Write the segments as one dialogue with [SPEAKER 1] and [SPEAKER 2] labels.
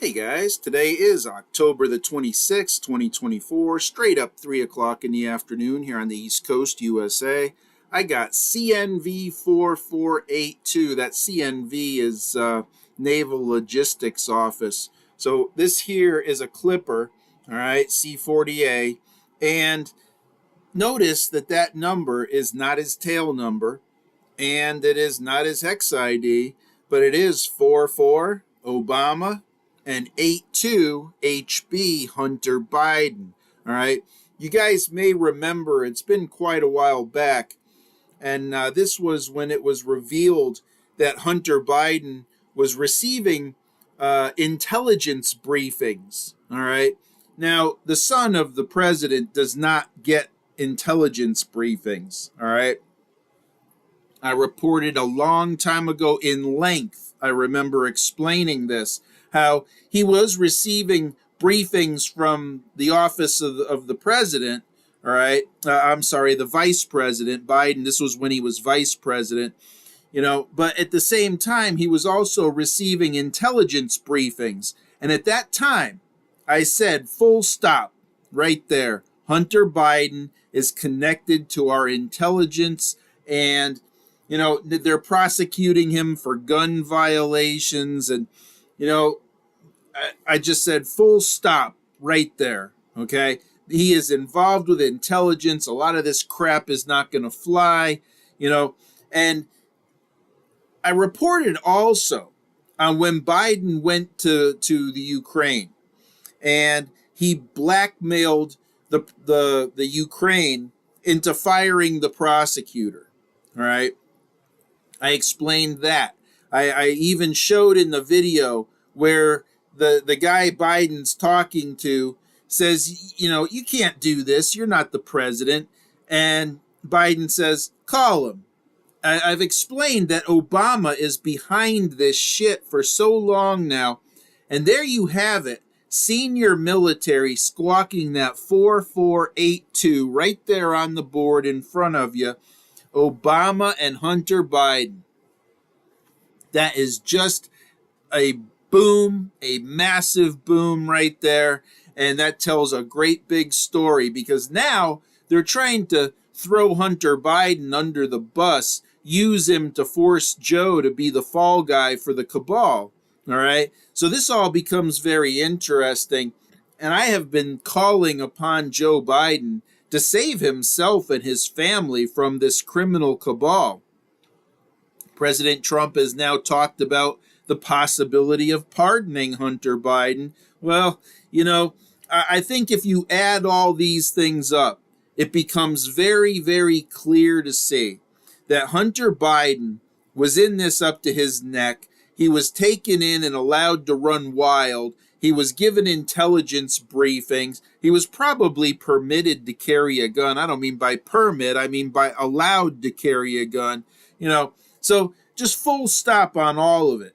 [SPEAKER 1] Hey guys, today is October the 26th, 2024, straight up 3 o'clock in the afternoon here on the East Coast, USA. I got CNV 4482. That CNV is Naval Logistics Office. So this here is a clipper, all right, C40A, and notice that that number is not his tail number, and it is not his hex ID, but it is 44 Obama and 82 HB Hunter Biden. All right. You guys may remember it's been quite a while back. And this was when it was revealed that Hunter Biden was receiving intelligence briefings. All right. Now, the son of the president does not get intelligence briefings. All right. I reported a long time ago in length. I remember explaining this, how he was receiving briefings from the office of the president, all right? I'm sorry, the vice president, Biden. This was when he was vice president, but at the same time, he was also receiving intelligence briefings. And at that time, I said, full stop, right there. Hunter Biden is connected to our intelligence, and they're prosecuting him for gun violations. And, I just said full stop right there. Okay. He is involved with intelligence. A lot of this crap is not going to fly, and I reported also on when Biden went to the Ukraine and he blackmailed the Ukraine into firing the prosecutor. All right. I explained that. I even showed in the video where the guy Biden's talking to says, you can't do this. You're not the president. And Biden says, call him. I've explained that Obama is behind this shit for so long now. And there you have it. Senior military squawking that 4482 right there on the board in front of you. Obama and Hunter Biden. That is just a boom, a massive boom right there. And that tells a great big story, because now they're trying to throw Hunter Biden under the bus, use him to force Joe to be the fall guy for the cabal. All right. So this all becomes very interesting. And I have been calling upon Joe Biden to save himself and his family from this criminal cabal. President Trump has now talked about the possibility of pardoning Hunter Biden. Well, I think if you add all these things up, it becomes very, very clear to see that Hunter Biden was in this up to his neck. He was taken in and allowed to run wild. He was given intelligence briefings. He was probably permitted to carry a gun. I don't mean by permit. I mean by allowed to carry a gun. So just full stop on all of it.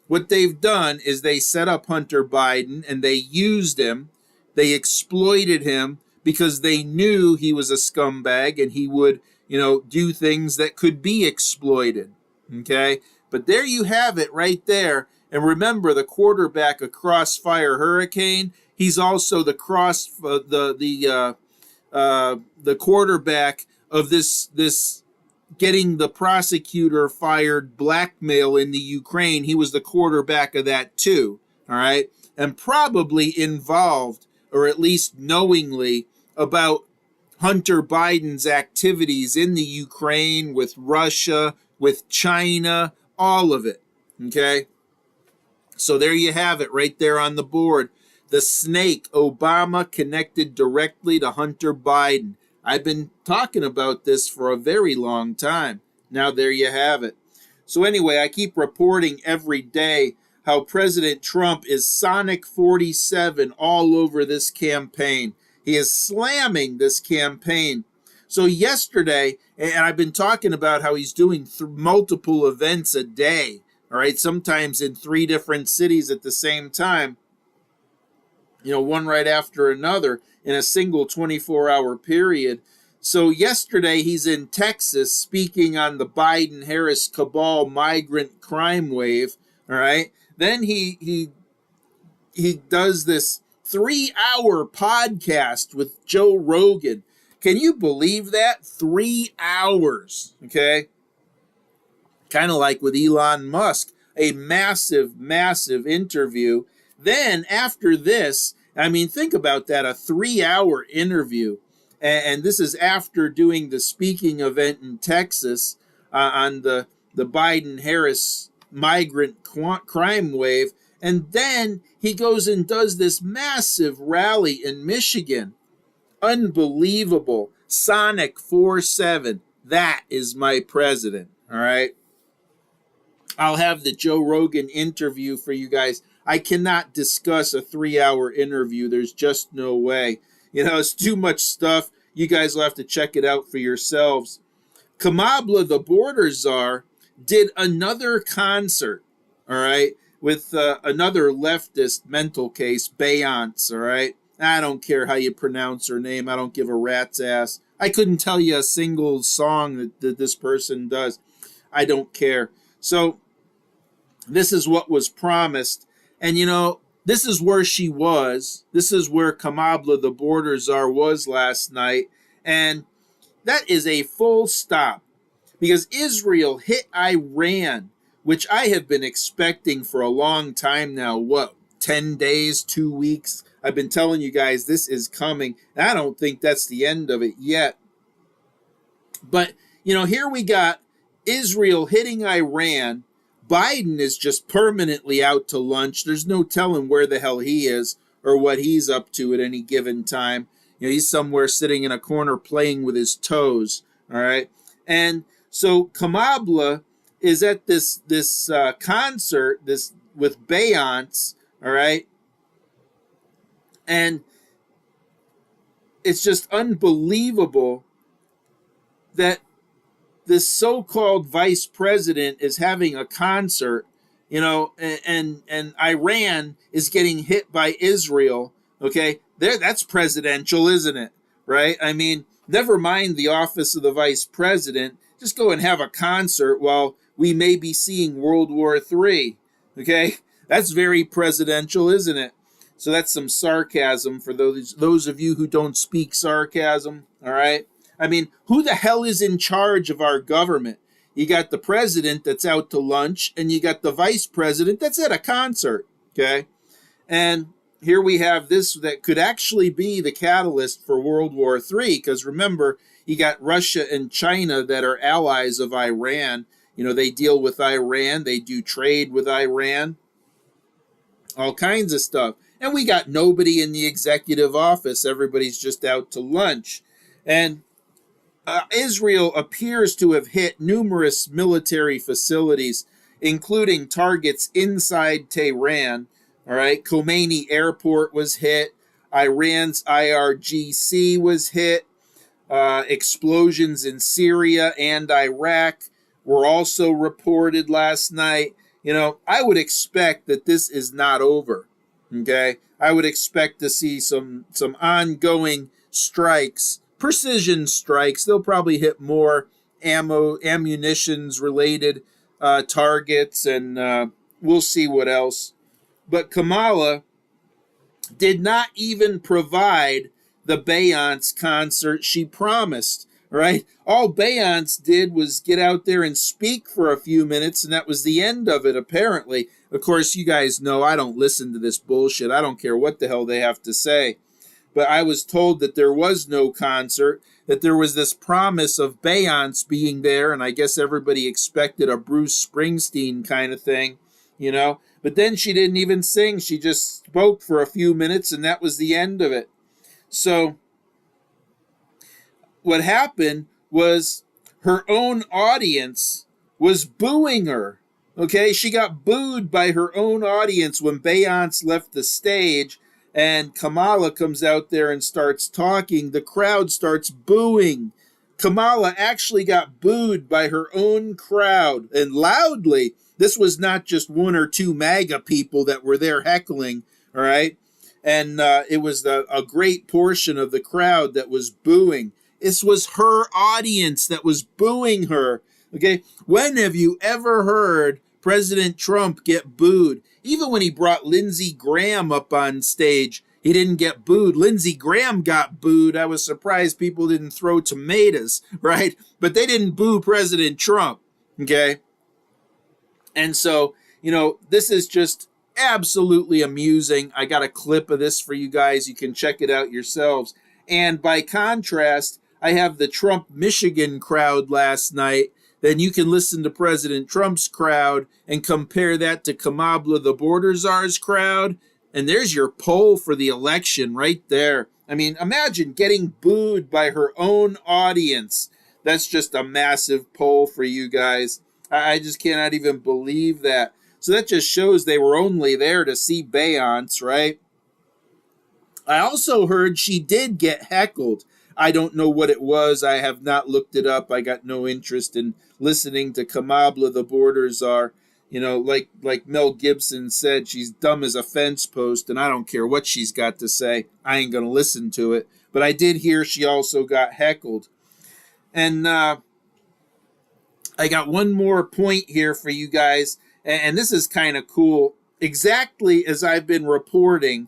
[SPEAKER 1] What they've done is they set up Hunter Biden and they used him. They exploited him because they knew he was a scumbag and he would, do things that could be exploited. Okay. But there you have it right there. And remember, the quarterback of Crossfire Hurricane, he's also the quarterback of this getting the prosecutor fired blackmail in the Ukraine. He was the quarterback of that too. All right. And probably involved, or at least knowingly, about Hunter Biden's activities in the Ukraine, with Russia, with China, all of it. Okay. So there you have it right there on the board. The snake, Obama, connected directly to Hunter Biden. I've been talking about this for a very long time. Now there you have it. So anyway, I keep reporting every day how President Trump is Sonic 47 all over this campaign. He is slamming this campaign. So yesterday, and I've been talking about how he's doing multiple events a day, all right, sometimes in 3 different cities at the same time, one right after another in a single 24-hour period. So yesterday he's in Texas speaking on the Biden-Harris cabal migrant crime wave, all right? Then he he does this 3-hour podcast with Joe Rogan. Can you believe that? 3 hours, okay? Kind of like with Elon Musk, a massive, massive interview. Then after this, I mean, think about that, a 3-hour interview. And this is after doing the speaking event in Texas on the Biden-Harris migrant crime wave. And then he goes and does this massive rally in Michigan. Unbelievable. Sonic 4-7. That is my president. All right. I'll have the Joe Rogan interview for you guys. I cannot discuss a 3-hour interview. There's just no way. You know, it's too much stuff. You guys will have to check it out for yourselves. Kamala, the border czar, did another concert, all right, with another leftist mental case, Beyonce, all right? I don't care how you pronounce her name. I don't give a rat's ass. I couldn't tell you a single song that this person does. I don't care. So this is what was promised. And, you know, this is where she was. This is where Kamala, the border czar, was last night. And that is a full stop. Because Israel hit Iran, which I have been expecting for a long time now. What, 10 days, 2 weeks? I've been telling you guys this is coming. And I don't think that's the end of it yet. But, you know, here we got Israel hitting Iran. Biden is just permanently out to lunch. There's no telling where the hell he is or what he's up to at any given time. You know, he's somewhere sitting in a corner playing with his toes. All right. And so Kamala is at this concert with Beyonce. All right. And it's just unbelievable that this so-called vice president is having a concert, you know, and Iran is getting hit by Israel. Okay, that's presidential, isn't it? Right? I mean, never mind the office of the vice president. Just go and have a concert while we may be seeing World War III. Okay, that's very presidential, isn't it? So that's some sarcasm for those of you who don't speak sarcasm. All right. I mean, who the hell is in charge of our government? You got the president that's out to lunch, and you got the vice president that's at a concert, okay? And here we have this that could actually be the catalyst for World War III, because remember, you got Russia and China that are allies of Iran. You know, they deal with Iran. They do trade with Iran. All kinds of stuff. And we got nobody in the executive office. Everybody's just out to lunch. And Israel appears to have hit numerous military facilities, including targets inside Tehran. All right, Khomeini Airport was hit. Iran's IRGC was hit. Explosions in Syria and Iraq were also reported last night. You know, I would expect that this is not over. Okay, I would expect to see some ongoing strikes. Precision strikes. They'll probably hit more ammunitions related targets, and we'll see what else. But Kamala did not even provide the Beyonce concert she promised, right? All Beyonce did was get out there and speak for a few minutes, and that was the end of it, apparently. Of course, you guys know I don't listen to this bullshit. I don't care what the hell they have to say. But I was told that there was no concert, that there was this promise of Beyonce being there, and I guess everybody expected a Bruce Springsteen kind of thing, you know. But then she didn't even sing. She just spoke for a few minutes, and that was the end of it. So what happened was her own audience was booing her, okay? She got booed by her own audience when Beyonce left the stage. And Kamala comes out there and starts talking. The crowd starts booing. Kamala actually got booed by her own crowd, and loudly. This was not just one or two MAGA people that were there heckling, all right? And it was a great portion of the crowd that was booing. This was her audience that was booing her, okay? When have you ever heard President Trump get booed. Even when he brought Lindsey Graham up on stage, he didn't get booed. Lindsey Graham got booed. I was surprised people didn't throw tomatoes, right? But they didn't boo President Trump, okay? And so, this is just absolutely amusing. I got a clip of this for you guys. You can check it out yourselves. And by contrast, I have the Trump Michigan crowd last night. Then you can listen to President Trump's crowd and compare that to Kamala the border czar's crowd. And there's your poll for the election right there. I mean, imagine getting booed by her own audience. That's just a massive poll for you guys. I just cannot even believe that. So that just shows they were only there to see Beyonce, right? I also heard she did get heckled. I don't know what it was. I have not looked it up. I got no interest in listening to Kamala the border czar. Like Mel Gibson said, she's dumb as a fence post, and I don't care what she's got to say. I ain't going to listen to it. But I did hear she also got heckled. And I got one more point here for you guys, and this is kind of cool. Exactly as I've been reporting,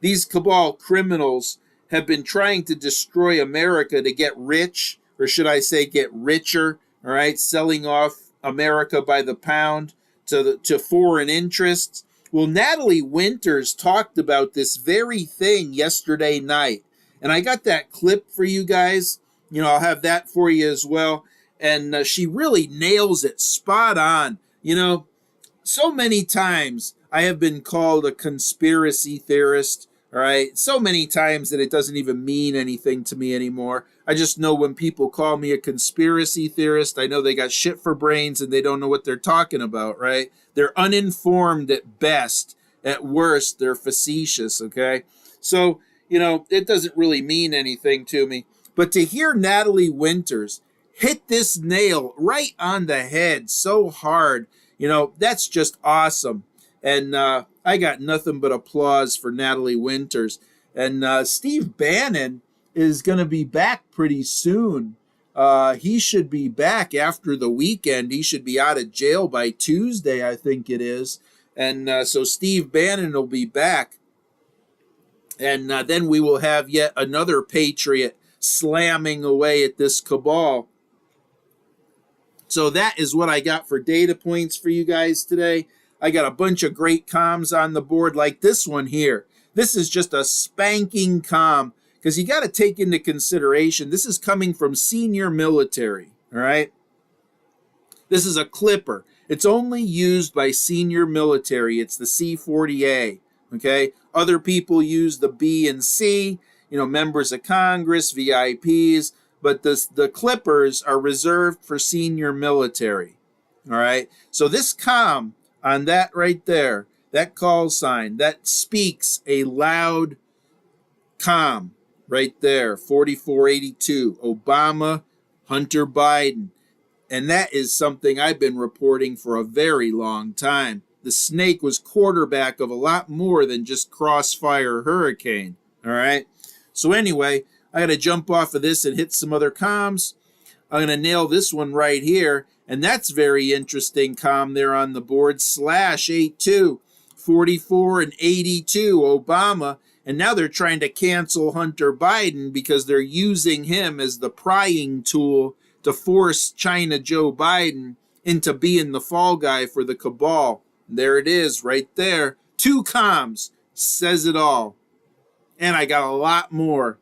[SPEAKER 1] these cabal criminals have been trying to destroy America to get rich, or should I say get richer, all right, selling off America by the pound to foreign interests. Well, Natalie Winters talked about this very thing yesterday night, and I got that clip for you guys. I'll have that for you as well. And she really nails it spot on. So many times I have been called a conspiracy theorist, all right? So many times that it doesn't even mean anything to me anymore. I just know when people call me a conspiracy theorist, I know they got shit for brains and they don't know what they're talking about, right? They're uninformed at best. At worst, they're facetious, okay? So, it doesn't really mean anything to me. But to hear Natalie Winters hit this nail right on the head so hard, that's just awesome. And I got nothing but applause for Natalie Winters. And Steve Bannon is going to be back pretty soon. He should be back after the weekend. He should be out of jail by Tuesday, I think it is. And so Steve Bannon will be back. And then we will have yet another patriot slamming away at this cabal. So that is what I got for data points for you guys today. I got a bunch of great comms on the board like this one here. This is just a spanking comm because you got to take into consideration this is coming from senior military, all right? This is a clipper. It's only used by senior military. It's the C-40A, okay? Other people use the B and C, members of Congress, VIPs, but the clippers are reserved for senior military, all right? So this comm on that right there, that call sign, that speaks a loud comm right there, 4482, Obama, Hunter Biden. And that is something I've been reporting for a very long time. The snake was quarterback of a lot more than just Crossfire Hurricane, all right? So anyway, I got to jump off of this and hit some other comms. I'm going to nail this one right here. And that's very interesting comm there on the board. /82, 44 and 82, Obama. And now they're trying to cancel Hunter Biden because they're using him as the prying tool to force China Joe Biden into being the fall guy for the cabal. There it is right there. 2 comms. Says it all. And I got a lot more.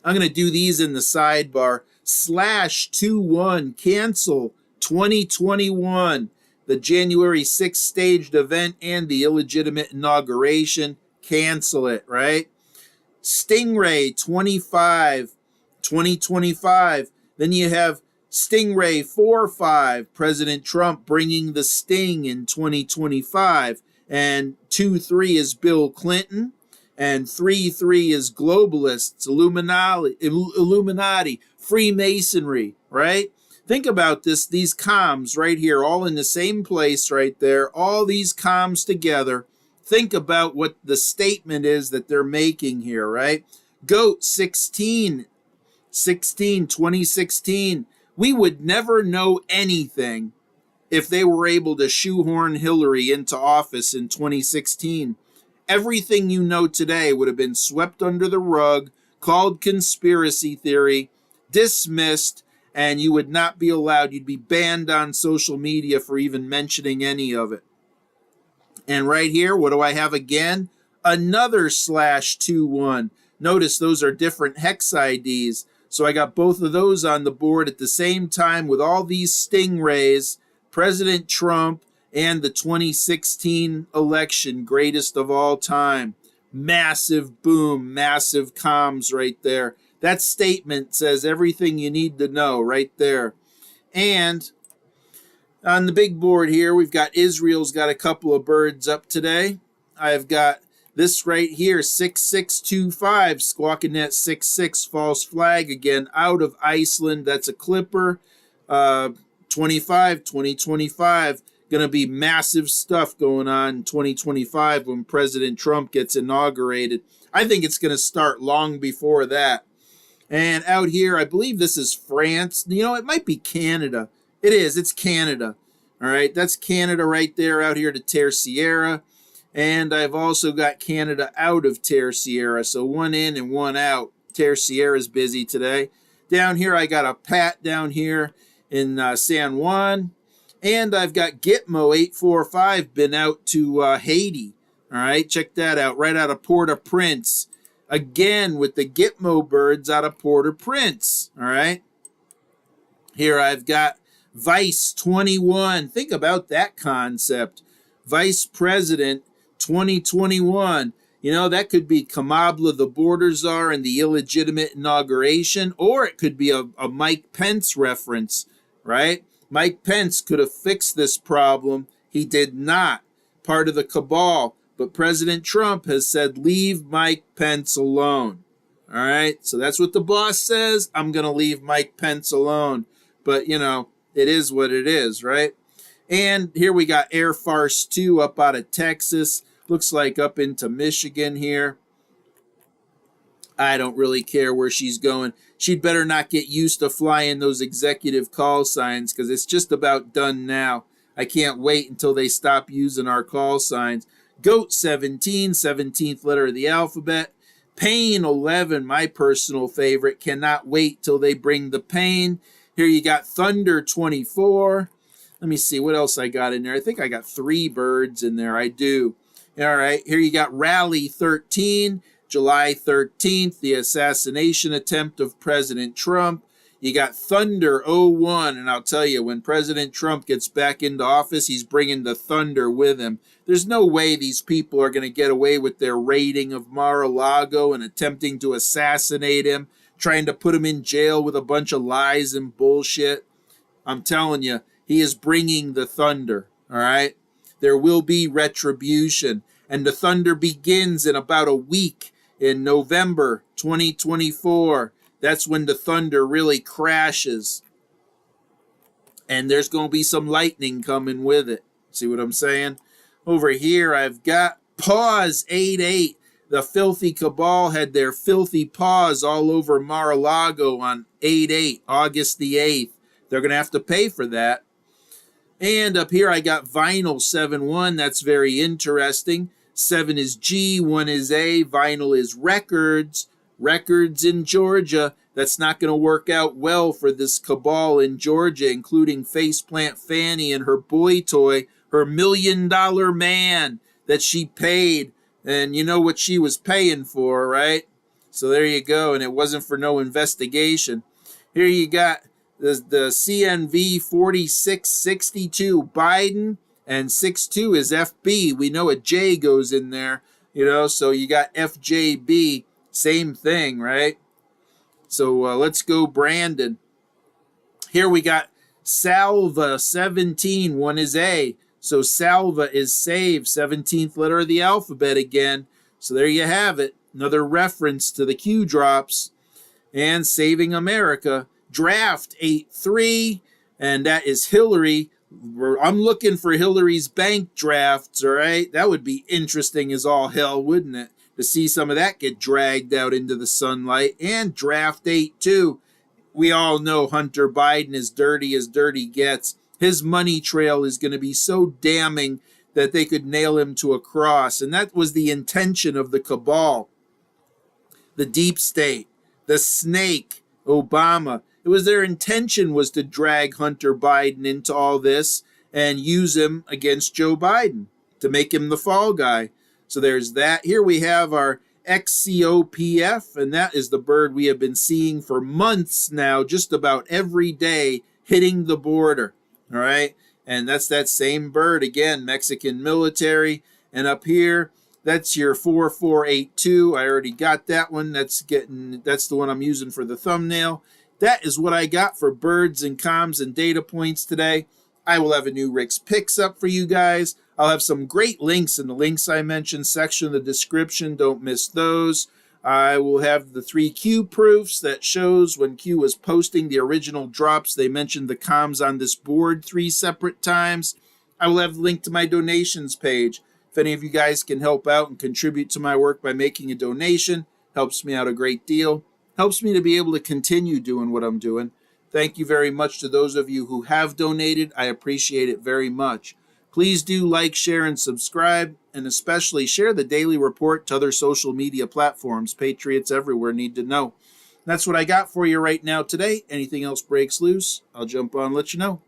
[SPEAKER 1] I'm going to do these in the sidebar. /21, cancel 2021, the January 6th staged event and the illegitimate inauguration. Cancel it, right? Stingray 25, 2025. Then you have Stingray 4-5, President Trump bringing the sting in 2025. And 2-3 is Bill Clinton. And 3-3 is globalists, Illuminati, Freemasonry, right? Think about this, these comms right here, all in the same place right there, all these comms together. Think about what the statement is that they're making here, right? GOAT 16, 2016. We would never know anything if they were able to shoehorn Hillary into office in 2016. Everything you know today would have been swept under the rug, called conspiracy theory, dismissed, and you would not be allowed. You'd be banned on social media for even mentioning any of it. And right here, what do I have again? Another /21. Notice those are different hex IDs. So I got both of those on the board at the same time with all these stingrays, President Trump, and the 2016 election, greatest of all time. Massive boom, massive comms right there. That statement says everything you need to know right there. And on the big board here, we've got Israel's got a couple of birds up today. I've got this right here, 6625, squawking that 66 false flag again out of Iceland. That's a clipper. 2025. Going to be massive stuff going on in 2025 when President Trump gets inaugurated. I think it's going to start long before that. And out here, I believe this is France. You know, it might be Canada. It is. It's Canada. All right. That's Canada right there out here to Terceira. And I've also got Canada out of Terceira. So one in and one out. Terceira is busy today. Down here, I got a Pat down here in San Juan. And I've got Gitmo 845 been out to Haiti. All right, check that out. Right out of Port-au-Prince. Again with the Gitmo birds out of Port-au-Prince. All right. Here I've got Vice 21. Think about that concept. Vice President 2021. You know, that could be Kamala, the border czar, and the illegitimate inauguration. Or it could be a Mike Pence reference, right? Mike Pence could have fixed this problem. He did not. Part of the cabal. But President Trump has said, leave Mike Pence alone. All right? So that's what the boss says. I'm going to leave Mike Pence alone. But, you know, it is what it is, right? And here we got Air Farce 2 up out of Texas. Looks like up into Michigan here. I don't really care where she's going. She'd better not get used to flying those executive call signs because it's just about done now. I can't wait until they stop using our call signs. Goat 17, 17th letter of the alphabet. Pain 11, my personal favorite. Cannot wait till they bring the pain. Here you got Thunder 24. Let me see what else I got in there. I think I got 3 birds in there. I do. All right, here you got Rally 13. July 13th, the assassination attempt of President Trump. You got Thunder 01, and I'll tell you, when President Trump gets back into office, he's bringing the thunder with him. There's no way these people are going to get away with their raiding of Mar-a-Lago and attempting to assassinate him, trying to put him in jail with a bunch of lies and bullshit. I'm telling you, he is bringing the thunder, all right? There will be retribution, and the thunder begins in about a week. In November 2024, that's when the thunder really crashes. And there's going to be some lightning coming with it. See what I'm saying? Over here, I've got Pause 88. The filthy cabal had their filthy paws all over Mar-a-Lago on 8/8, August the 8th. They're going to have to pay for that. And up here, I got Vinyl 7-1. That's very interesting. 7 is G, 1 is A, vinyl is records. Records in Georgia. That's not going to work out well for this cabal in Georgia, including Faceplant Fanny and her boy toy, her $1 million man that she paid. And you know what she was paying for, right? So there you go. And it wasn't for no investigation. Here you got the CNV 4662 Biden. And 6-2 is FB. We know a J goes in there, you know, so you got FJB. Same thing, right? So let's go, Brandon. Here we got Salva 17. 1 is A. So Salva is save. 17th letter of the alphabet again. So there you have it. Another reference to the Q drops. And Saving America. Draft 8-3. And that is Hillary. I'm looking for Hillary's bank drafts, all right? That would be interesting as all hell, wouldn't it? To see some of that get dragged out into the sunlight. And draft 8, too. We all know Hunter Biden is dirty as dirty gets. His money trail is going to be so damning that they could nail him to a cross. And that was the intention of the cabal, the deep state, the snake, Obama. It was their intention was to drag Hunter Biden into all this and use him against Joe Biden to make him the fall guy. So there's that. Here we have our XCOPF, and that is the bird we have been seeing for months now, just about every day, hitting the border. All right. And that's that same bird again, Mexican military. And up here, that's your 4482. I already got that one. That's the one I'm using for the thumbnail. That is what I got for birds and comms and data points today. I will have a new Rick's Picks up for you guys. I'll have some great links in the links I mentioned section of the description. Don't miss those. I will have the 3 Q proofs that shows when Q was posting the original drops, they mentioned the comms on this board 3 separate times. I will have the link to my donations page. If any of you guys can help out and contribute to my work by making a donation, helps me out a great deal. Helps me to be able to continue doing what I'm doing. Thank you very much to those of you who have donated. I appreciate it very much. Please do like, share, and subscribe, and especially share the daily report to other social media platforms. Patriots everywhere need to know. That's what I got for you right now today. Anything else breaks loose, I'll jump on and let you know.